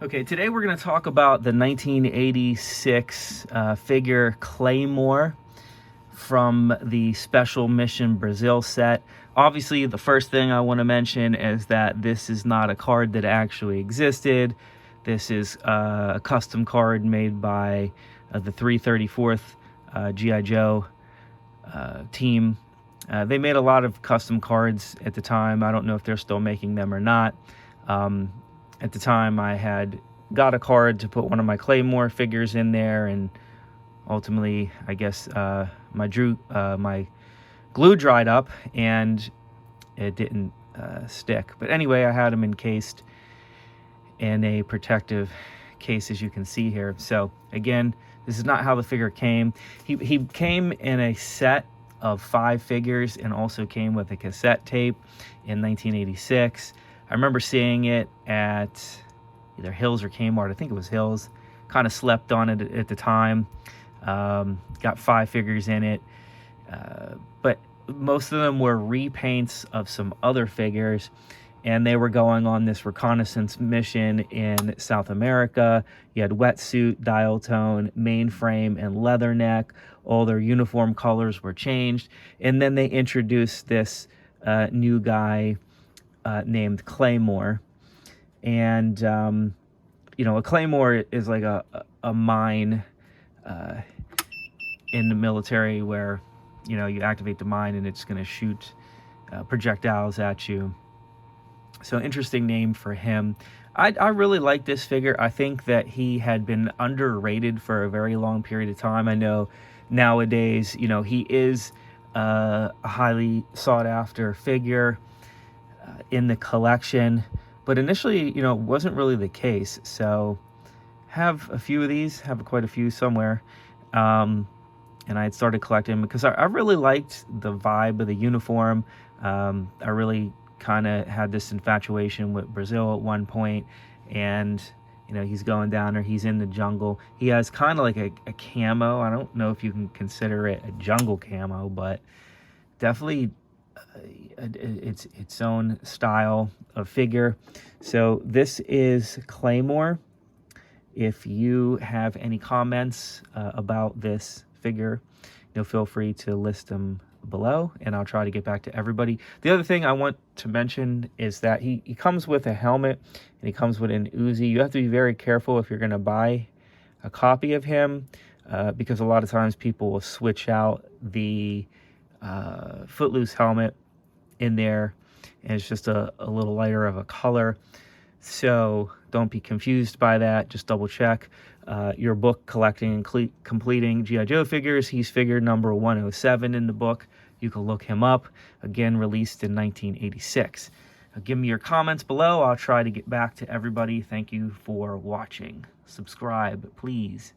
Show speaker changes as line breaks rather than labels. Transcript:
Okay, today we're going to talk about the 1986 figure Claymore from the Special Mission Brazil set. Obviously, the first thing I want to mention is that this is not a card that actually existed. This is a custom card made by the 334th GI Joe team. They made a lot of custom cards at the time. I don't know if they're still making them or not. At the time, I had got a card to put one of my Claymore figures in there, and ultimately, I guess my glue dried up and it didn't stick. But anyway, I had them encased in a protective case, as you can see here. So again, this is not how the figure came. He came in a set of 5 figures and also came with a cassette tape in 1986. I remember seeing it at either Hills or Kmart. I think it was Hills. Kind of slept on it at the time. Got 5 figures in it. But most of them were repaints of some other figures. And they were going on this reconnaissance mission in South America. You had wetsuit, dial tone, mainframe, and leatherneck. All their uniform colors were changed. And then they introduced this new guy named Claymore. And you know, a Claymore is like a mine in the military where, you know, you activate the mine and it's going to shoot projectiles at you. So interesting name for him. I really like this figure. I think that he had been underrated for a very long period of time. I know nowadays, you know, he is a highly sought after figure in the collection, but initially, you know, it wasn't really the case. So have a few of these, have quite a few somewhere. And I had started collecting because I really liked the vibe of the uniform. I really kind of had this infatuation with Brazil at one point, and you know, he's going down there, he's in the jungle. He has kind of like a camo. I don't know if you can consider it a jungle camo, but definitely its own style of figure. So this is Claymore. If you have any comments about this figure, you know, feel free to list them below and I'll try to get back to everybody. The other thing I want to mention is that he comes with a helmet and he comes with an Uzi. You have to be very careful if you're going to buy a copy of him because a lot of times people will switch out the Footloose helmet in there, and it's just a little lighter of a color. So don't be confused by that. Just double check. Your book, Collecting and Completing G.I. Joe Figures. He's figure number 107 in the book. You can look him up. Again, released in 1986. Give me your comments below. I'll try to get back to everybody. Thank you for watching. Subscribe, please.